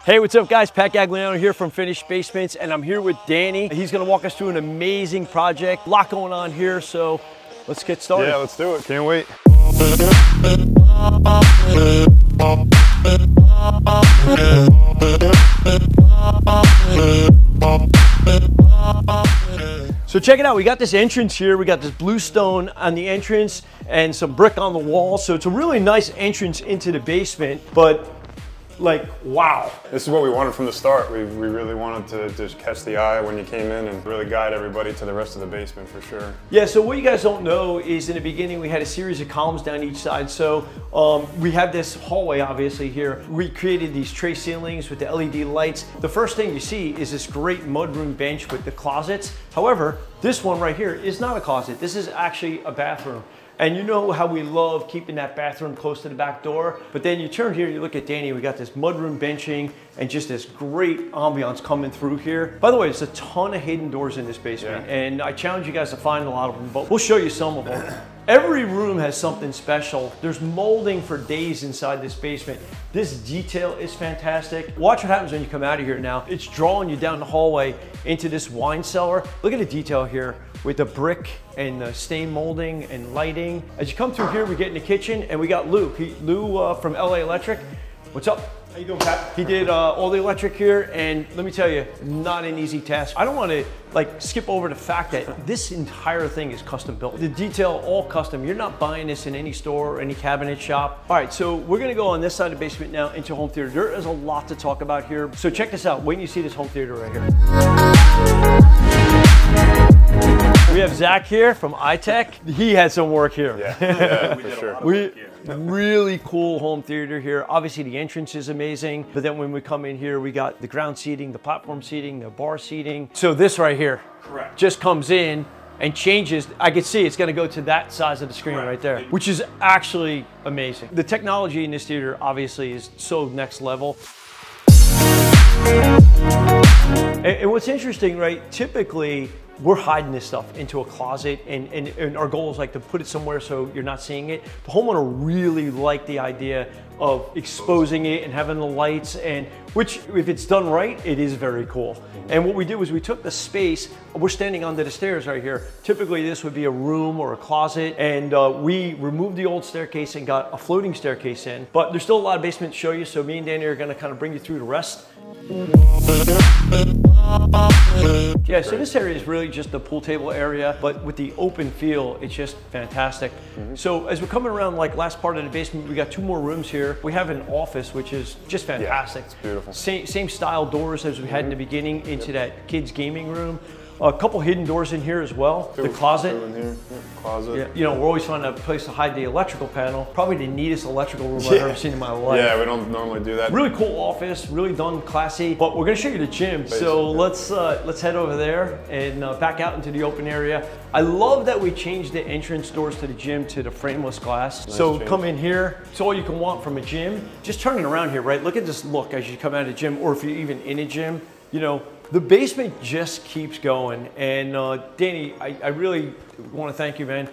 Hey, what's up guys? Pat Gagliano here from Finished Basements, and I'm here with Danny. He's gonna walk us through an amazing project. A lot going on here, so let's get started. Yeah, let's do it. Can't wait. So check it out, we got this entrance here, we got this blue stone on the entrance and some brick on the wall. So it's a really nice entrance into the basement, but like, wow. This is what we wanted from the start. We really wanted to just catch the eye when you came in and really guide everybody to the rest of the basement for sure. Yeah, so what you guys don't know is in the beginning we had a series of columns down each side. So we have this hallway obviously here. We created these tray ceilings with the LED lights. The first thing you see is this great mudroom bench with the closets. However, this one right here is not a closet. This is actually a bathroom. And you know how we love keeping that bathroom close to the back door, but then you turn here, you look at Danny, we got this mudroom benching and just this great ambiance coming through here. By the way, there's a ton of hidden doors in this basement, and I challenge you guys to find a lot of them, but we'll show you some of them. Every room has something special. There's molding for days inside this basement. This detail is fantastic. Watch what happens when you come out of here now. It's drawing you down the hallway into this wine cellar. Look at the detail here with the brick and the stain molding and lighting. As you come through here, we get in the kitchen and we got Lou. Lou from LA Electric. What's up? How you doing, Pat? He did all the electric here, and let me tell you, not an easy task. I don't want to like skip over the fact that this entire thing is custom built. The detail, all custom. You're not buying this in any store or any cabinet shop. All right, so we're gonna go on this side of the basement now into home theater. There is a lot to talk about here. So check this out. Wait till you see this home theater right here. We have Zach here from iTech. He had some work here. Yeah, for sure. Really cool home theater here. Obviously the entrance is amazing, but then when we come in here, we got the ground seating, the platform seating, the bar seating. So this right here, correct, just comes in and changes. I can see it's gonna go to that size of the screen right there, which is actually amazing. The technology in this theater obviously is so next level. And what's interesting, right? Typically, we're hiding this stuff into a closet, and our goal is like to put it somewhere so you're not seeing it. The homeowner really liked the idea of exposing it and having the lights, and which, if it's done right, it is very cool. And what we did was we took the space, we're standing under the stairs right here. Typically this would be a room or a closet, and we removed the old staircase and got a floating staircase in. But there's still a lot of basement to show you, so me and Danny are gonna kind of bring you through the rest. Yeah, so this area is really just the pool table area, but with the open feel, it's just fantastic. So as we're coming around like last part of the basement, we got two more rooms here. We have an office, which is just fantastic. Yeah, it's beautiful. Same style doors as we had in the beginning into that kids gaming room. A couple hidden doors in here as well. The closet. In here. Closet. Yeah, you know, we're always finding a place to hide the electrical panel. Probably the neatest electrical room I've ever seen in my life. Yeah, we don't normally do that. Really cool office, really done classy. But we're gonna show you the gym. So let's head over there and back out into the open area. I love that we changed the entrance doors to the gym to the frameless glass. Nice so change. Come in here. It's all you can want from a gym. Just turning around here, right? Look at this look as you come out of the gym, or if you're even in a gym. You know, the basement just keeps going. And Danny, I really want to thank you, man.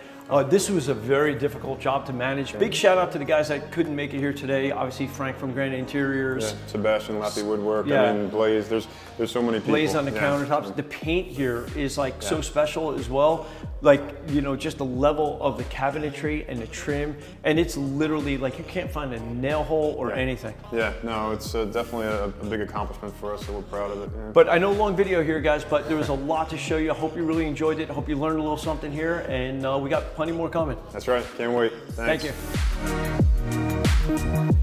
This was a very difficult job to manage. Big shout out to the guys that couldn't make it here today. Obviously Frank from Granite Interiors. Yeah, Sebastian, Lappy Woodwork, I mean Blaze, there's so many people. Blaze on the countertops. The paint here is like so special as well. Like, you know, just the level of the cabinetry and the trim. And it's literally like you can't find a nail hole or anything. Yeah, no, it's definitely a big accomplishment for us, so we're proud of it. Yeah. But I know long video here, guys, but there was a lot to show you. I hope you really enjoyed it. I hope you learned a little something here, and we got plenty more coming. That's right, can't wait. Thanks. Thank you.